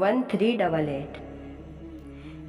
1388।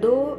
2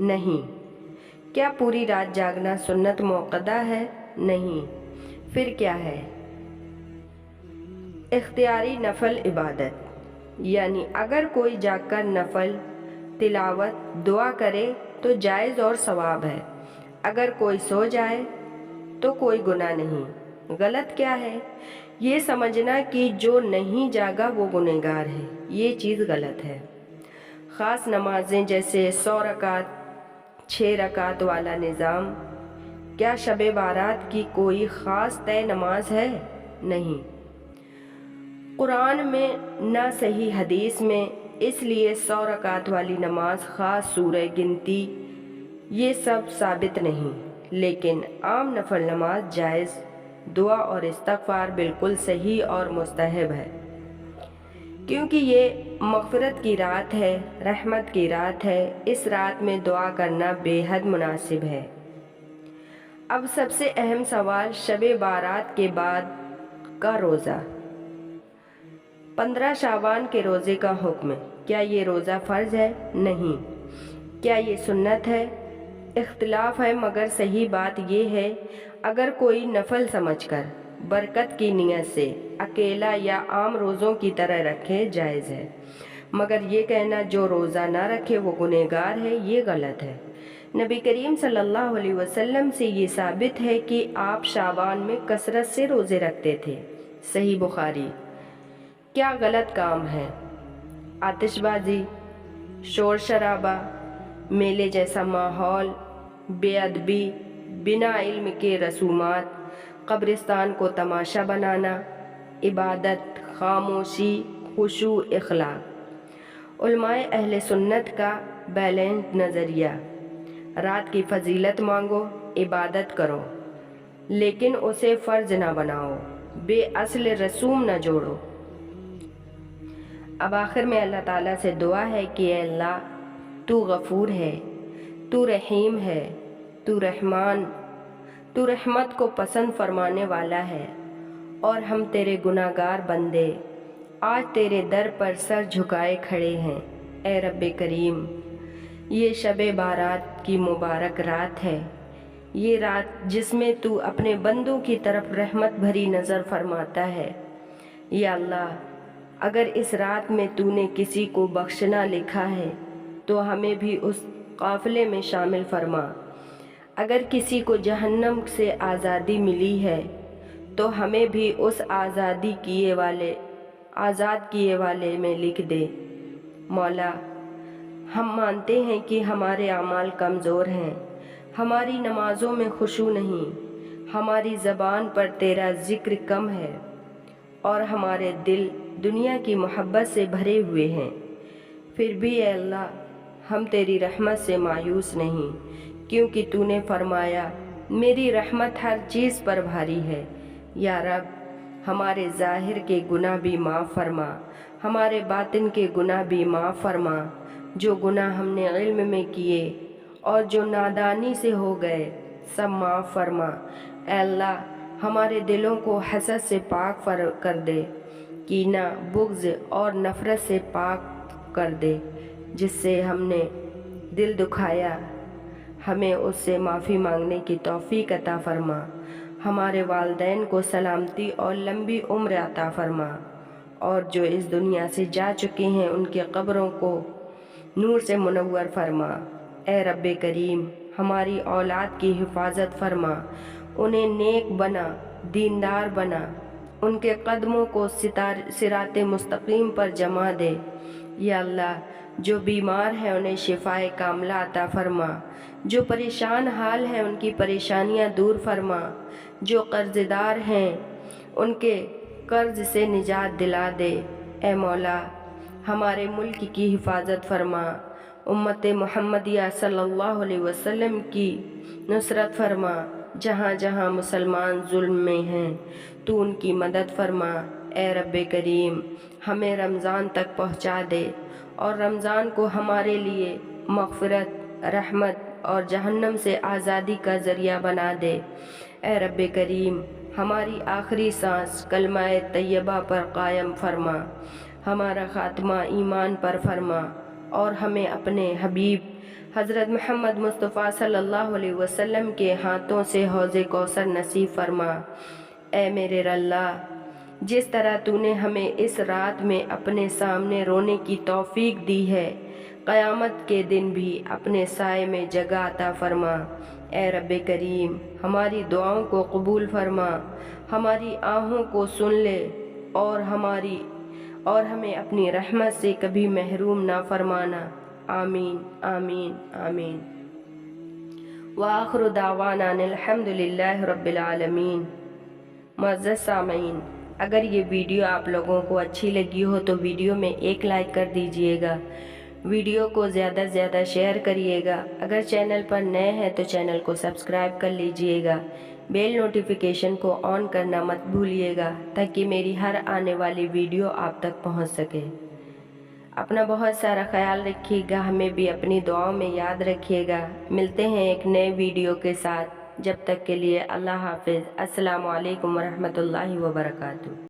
نہیں۔ کیا پوری رات جاگنا سنت موقدہ ہے؟ نہیں۔ پھر کیا ہے؟ اختیاری نفل عبادت، یعنی اگر کوئی جاگ کر نفل تلاوت دعا کرے تو جائز اور ثواب ہے، اگر کوئی سو جائے تو کوئی گناہ نہیں۔ غلط کیا ہے؟ یہ سمجھنا کہ جو نہیں جاگا وہ گنہگار ہے، یہ چیز غلط ہے۔ خاص نمازیں جیسے 100 رکعت 6 رکعت والا نظام، کیا شب بارات کی کوئی خاص طے نماز ہے؟ نہیں۔ قرآن میں نہ صحیح حدیث میں، اس لیے 100 رکعت والی نماز خاص سورہ گنتی یہ سب ثابت نہیں، لیکن عام نفل نماز جائز، دعا اور استغفار بالکل صحیح اور مستحب ہے، کیونکہ یہ مغفرت کی رات ہے، رحمت کی رات ہے، اس رات میں دعا کرنا بے حد مناسب ہے۔ اب سب سے اہم سوال شب بارات کے بعد کا روزہ۔ 15 شعبان کے روزے کا حکم، کیا یہ روزہ فرض ہے؟ نہیں۔ کیا یہ سنت ہے؟ اختلاف ہے، مگر صحیح بات یہ ہے اگر کوئی نفل سمجھ کر برکت کی نیت سے اکیلا یا عام روزوں کی طرح رکھے جائز ہے، مگر یہ کہنا جو روزہ نہ رکھے وہ گنہگار ہے، یہ غلط ہے۔ نبی کریم صلی اللہ علیہ وسلم سے یہ ثابت ہے کہ آپ شعبان میں کثرت سے روزے رکھتے تھے، صحیح بخاری۔ کیا غلط کام ہے؟ آتش بازی، شور شرابہ، میلے جیسا ماحول، بے ادبی، بنا علم کے رسومات، قبرستان کو تماشا بنانا، عبادت، خاموشی، خشوع، اخلاق۔ علماء اہل سنت کا بیلنس نظریہ، رات کی فضیلت مانگو، عبادت کرو، لیکن اسے فرض نہ بناؤ، بے اصل رسوم نہ جوڑو۔ اب آخر میں اللہ تعالیٰ سے دعا ہے کہ اے اللہ تو غفور ہے، تو رحیم ہے، تو رحمان، تو رحمت کو پسند فرمانے والا ہے، اور ہم تیرے گناہگار بندے آج تیرے در پر سر جھکائے کھڑے ہیں۔ اے رب کریم، یہ شب بارات کی مبارک رات ہے، یہ رات جس میں تو اپنے بندوں کی طرف رحمت بھری نظر فرماتا ہے۔ یا اللہ، اگر اس رات میں تو نے کسی کو بخشنا لکھا ہے تو ہمیں بھی اس قافلے میں شامل فرما، اگر کسی کو جہنم سے آزادی ملی ہے تو ہمیں بھی اس آزاد کیے والے میں لکھ دے۔ مولا، ہم مانتے ہیں کہ ہمارے اعمال کمزور ہیں، ہماری نمازوں میں خشوع نہیں، ہماری زبان پر تیرا ذکر کم ہے، اور ہمارے دل دنیا کی محبت سے بھرے ہوئے ہیں، پھر بھی اے اللہ ہم تیری رحمت سے مایوس نہیں، کیونکہ تو نے فرمایا میری رحمت ہر چیز پر بھاری ہے۔ یا رب، ہمارے ظاہر کے گناہ بھی معاف فرما، ہمارے باطن کے گناہ بھی معاف فرما، جو گناہ ہم نے علم میں کیے اور جو نادانی سے ہو گئے سب معاف فرما۔ اے اللہ، ہمارے دلوں کو حسد سے پاک کر دے، کینہ، بغض اور نفرت سے پاک کر دے، جس سے ہم نے دل دکھایا، ہمیں اس سے معافی مانگنے کی توفیق عطا فرما۔ ہمارے والدین کو سلامتی اور لمبی عمر عطا فرما، اور جو اس دنیا سے جا چکے ہیں ان کے قبروں کو نور سے منور فرما۔ اے رب کریم، ہماری اولاد کی حفاظت فرما، انہیں نیک بنا، دیندار بنا، ان کے قدموں کو صراط مستقیم پر جما دے۔ یا اللہ، جو بیمار ہیں انہیں شفائے کاملہ عطا فرما، جو پریشان حال ہیں ان کی پریشانیاں دور فرما، جو قرض دار ہیں ان کے قرض سے نجات دلا دے۔ اے مولا، ہمارے ملک کی حفاظت فرما، امت محمدیہ صلی اللہ علیہ وسلم کی نصرت فرما، جہاں جہاں مسلمان ظلم میں ہیں تو ان کی مدد فرما۔ اے رب کریم، ہمیں رمضان تک پہنچا دے، اور رمضان کو ہمارے لیے مغفرت، رحمت اور جہنم سے آزادی کا ذریعہ بنا دے۔ اے رب کریم، ہماری آخری سانس کلمہ طیبہ پر قائم فرما، ہمارا خاتمہ ایمان پر فرما، اور ہمیں اپنے حبیب حضرت محمد مصطفیٰ صلی اللہ علیہ وسلم کے ہاتھوں سے حوض کوثر نصیب فرما۔ اے میرے اللہ، جس طرح تو نے ہمیں اس رات میں اپنے سامنے رونے کی توفیق دی ہے، قیامت کے دن بھی اپنے سائے میں جگہ عطا فرما۔ اے رب کریم، ہماری دعاؤں کو قبول فرما، ہماری آہوں کو سن لے اور ہمیں اپنی رحمت سے کبھی محروم نہ فرمانا۔ آمین آمین آمین۔ وآخر دعوانا الحمد للہ رب العالمین۔ معزز سامعین، اگر یہ ویڈیو آپ لوگوں کو اچھی لگی ہو تو ویڈیو میں ایک لائک کر دیجئے گا، ویڈیو کو زیادہ سے زیادہ شیئر کریے گا۔ اگر چینل پر نئے ہیں تو چینل کو سبسکرائب کر لیجئے گا، بیل نوٹیفیکیشن کو آن کرنا مت بھولیے گا تاکہ میری ہر آنے والی ویڈیو آپ تک پہنچ سکے۔ اپنا بہت سارا خیال رکھیے گا، ہمیں بھی اپنی دعاؤں میں یاد رکھیے گا۔ ملتے ہیں ایک نئے ویڈیو کے ساتھ، جب تک کے لیے اللہ حافظ۔ السلام علیکم ورحمۃ اللہ وبرکاتہ۔